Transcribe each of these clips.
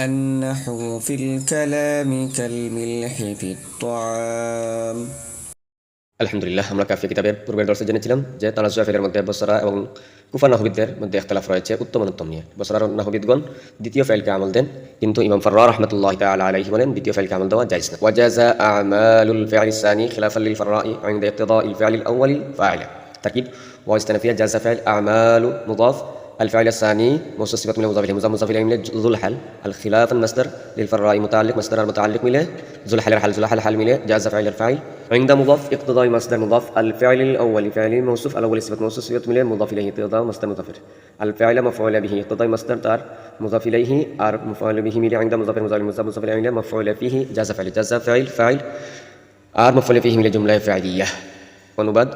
النحو في الكلام كالملح في الطعام. আলহামদুলিল্লাহ, আমরা কাফিয়া কিতাবের পূর্বের দর্শে জেনেছিলাম যে তানাজ্জুয়া ফিলের মধ্যে বসরা এবং কুফা নাহবিদদের মধ্যে ইখতিলাফ রয়েছে উত্তম অনুত্তম নিয়ে। বসরার নাহবিদগণ দ্বিতীয় ফাইলকে আমল দেন, কিন্তু ইমাম ফাররা রাহমাতুল্লাহি তাআলা আলাইহি বলেন দ্বিতীয় ফাইলকে আমল দেওয়া জায়েজ না। ওয়াজাযা আমালুল ফি'লি সানি খিলাফান লিল ফাররা'i 'ইনদা ইক্তিদা'ইল ফি'লিল আউয়ালি ফা'িলা। তারকিব ওয়াইস্তানাফিয়া জাযা ফাইল আমালু মুদাফ الفعل الثاني موصوف صفة من مضاف إليه مضاف إليه من ذو الحل الخلاف المصدر للفراء متعلق مصدر المتعلق من ذو الحل الحل ذو الحل من جاز فعل الفاعل عند مضاف اقتضاء مصدر مضاف الفعل الأول فعل موصوف الأول صفة موصوف صفة من مضاف إليه اقتضاء مصدر مضاف الفعل مفعول به اقتضاء مصدر تار مضاف إليه ار مفعول به من عند مضاف مضاف إليه مفعول فيه جاز فعل فاعل ار مفعول فيه من جملة فعلية ونباد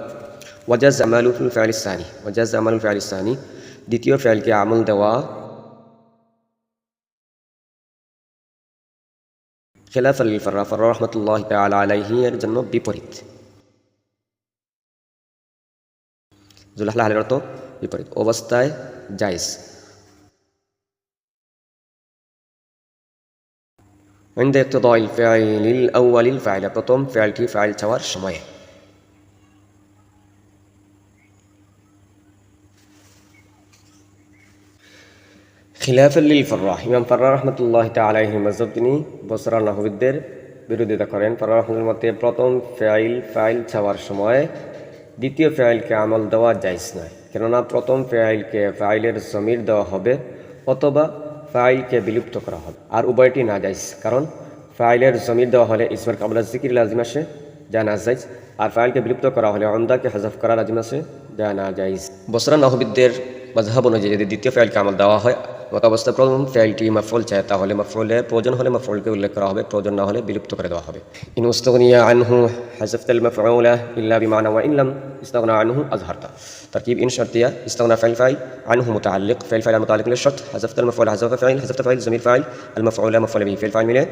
وجاز أعمال في الفعل الثاني وجاز أعمال الفعل الثاني দ্বিতীয় ফাইলকে আমল দেওয়া খিলাফান লিল ফাররা ফাররা রাহমাতুল্লাহি তাআলা আলাইহি এর জন্য বিপরীত। যুল হালের অর্থ বিপরীত অবস্থায় জায়েজ। عند اقتضاء الفعل الأول الفاعل প্রথম ফাইলটি ফাইল চাওয়ার সময়ে। খিলাফান লিল ফাররা ইমাম ফাররা রাহমাতুল্লাহি তাআলা আলাইহি মাযহাব তিনি বসরা নাহবিদদের বিরোধিতা করেন। ফাররা রাহমাতুল্লাহ মতে প্রথম ফাইল চাওয়ার সময় দ্বিতীয় ফাইলকে আমল দেওয়া জায়েজ নয়, কেননা প্রথম ফাইলকে ফাইলের জমির দেওয়া হবে অথবা ফাইলকে বিলুপ্ত করা হবে, আর উভয়টি না জায়েজ। কারণ ফাইলের জমির দেওয়া হলে ইসমের কাবলা যিকির লাজিম আসে, যা না জায়েজ, আর ফাইলকে বিলুপ্ত করা হলে আমদাকে হাযাফ করা লাজিম আসে, যা না জায়েজ। বসরা নাহবিদদের মাযহাব অনুযায়ী যদি দ্বিতীয় ফাইলকে আমল দেওয়া হয় মত অবস্থায় প্রথম ফাইলটি মাফউল চায়, তাহলে মাফউলের প্রয়োজন হলে মাফউলকে উল্লেখ করা হবে, প্রয়োজন না হলে বিলুপ্ত করে দেওয়া হবে। ইন উস্তাগনিয়া আনহু হাযাফতাল মাফউলা ইল্লা বিমানা ওয়া ইন লাম ইস্তাগনা আনহু আযহারতা। তারকিব ইন শারতিয়া ইস্তাগনা ফাইল আনহু মুতাআল্লিক ফাইল মুতাআল্লিক লিল শারত হাযাফতাল মাফউল হাযাফা ফাইল জমির ফাইল আল মাফউলা মাফউল বিহি ফাইল মিলে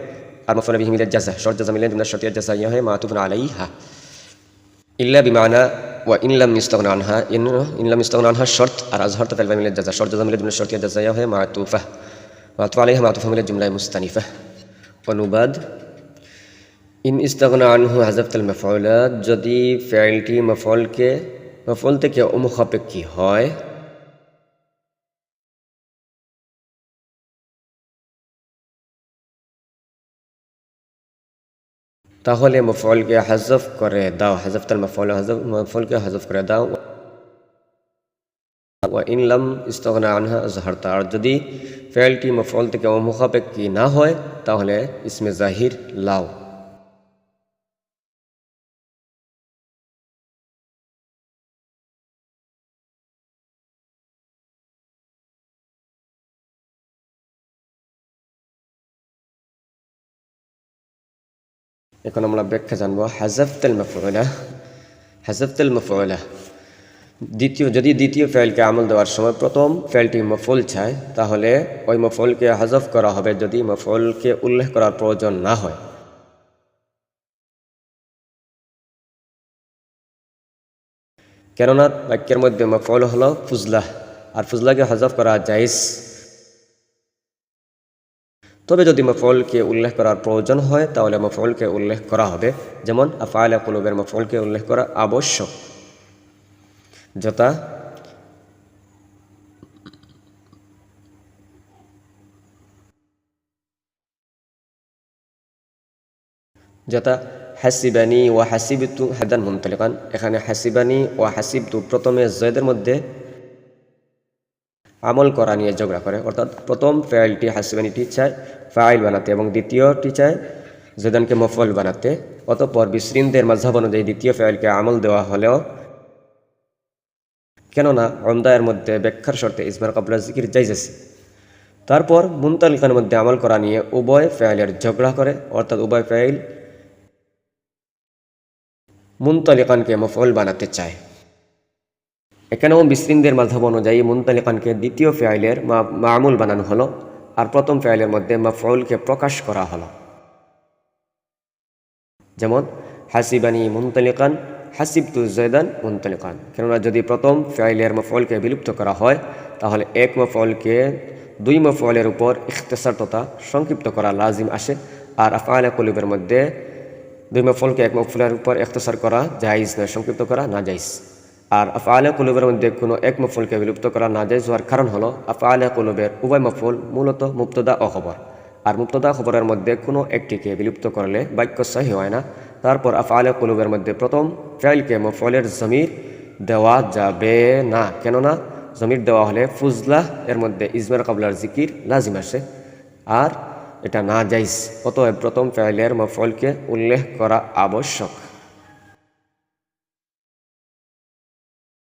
আর মাফউল বিহি মিলে জাযা শর্ত জাযা মিলে জুমলা শারতিয়া জাযাইয়া है মাতুফুন আলাইহা ইল্লা বিমানা وإن لم يستغنى عنها إن لم يستغنى عنها الشرط আর أظهرت فعل من الجزاء شرط جزاء من الجملة الشرطية جزاء هي معطوفة معطوف عليها معطوفة من الجملة مستأنفة ونباد إن استغنى عنه حذفت المفعولات যদি ফাইলটি মফউল থেকে অমুখাপেক্ষী হয় তাহলে মফউলকে হাযফ করে দাও, হাযফতাল মফউলকে হাযফ করে দাও। ওয়া ইন লাম ইস্তাগনা আনহা আযহারতা আর যদি ফাইলটি মফউল থেকে অমুখাপেক্ষী না হয় তাহলে ইসমে জাহির লাও। এখন আমরা ব্যাখ্যা জানবো হাযাফতাল মাফউলা যদি দ্বিতীয় ফাইলকে আমল দেওয়ার সময় প্রথম ফাইলটি মফউল চায় তাহলে ওই মফউলকে হাযফ করা হবে যদি মফউলকে উল্লেখ করার প্রয়োজন না হয়। কেননা বাক্যের মধ্যে মফউল হলো ফুজলাহ, আর ফুজলাকে হাযফ করা জায়েজ। তবে যদি মফউলকে উল্লেখ করার প্রয়োজন হয় তাহলে মফউলকে উল্লেখ করা হবে, যেমন আফআলা কুলুবের মফউলকে উল্লেখ করা আবশ্যক, যথা হাসিবানি ওয়া হাসিবতু হাদান মুনতালিকান। এখানে হাসিবানি ওয়া হাসিবতু প্রথমে জয়দের মধ্যে আমল করা নিয়ে ঝগড়া করে, অর্থাৎ প্রথম ফাইলটি হাসিবানিটি চায় ফাইল বানাতে এবং দ্বিতীয়টি চায় জয়দানকে মফউল বানাতে। অতঃপর বিসরিনদের মাযহাব অনুযায়ী দ্বিতীয় ফাইলকে আমল দেওয়া হলেও, কেননা উমদায়ের মধ্যে ব্যাখ্যার শর্তে ইসমার কাবলা যিকির জায়েজ আছে। তারপর মুনতালিকানের মধ্যে আমল করা নিয়ে উভয় ফাইলের ঝগড়া করে, অর্থাৎ উভয় ফাইল মুনতালিকানকে মফউল বানাতে চায়। এখানেও বিসরিনদের মাযহাব অনুযায়ী মুনতালিকানকে দ্বিতীয় ফাইলের মামুল বানানো হলো আর প্রথম ফাইলের মধ্যে মাফউলকে প্রকাশ করা হলো, যেমন হাসিবানি মুনতালিকান হাসিবতু জায়দান মুনতালিকান। কেননা যদি প্রথম ফাইলের মফউলকে বিলুপ্ত করা হয় তাহলে এক মফউলকে দুই মফউলের উপর ইখতিসার তথা সংক্ষিপ্ত করা লাজিম আসে, আর আফআলে কুলুবের মধ্যে দুই মফউলকে এক মফউলের উপর ইখতিসার করা জায়েজ নয়, সংক্ষিপ্ত করা নাজায়েজ। আর আফআলে কুলুবের মধ্যে কোনো এক মফউলকে বিলুপ্ত করা নাজায়েজ হওয়ার কারণ হলো আফআলে কুলুবের উভয় মফউল মূলত মুবতাদা ও খবর, আর মুবতাদা খবরের মধ্যে কোনো একটিকে বিলুপ্ত করলে বাক্য সহিহ হয় না। তারপর আফআলে কুলুবের মধ্যে প্রথম ফাইলকে মফউলের জমির দেওয়া যাবে না, কেননা জমির দেওয়া হলে ফুজলাহ এর মধ্যে ইজমার কাবলার জিকির লাজিম আসে, আর এটা নাজায়েজ। অতএব প্রথম ফাইলের মফউলকে উল্লেখ করা আবশ্যক।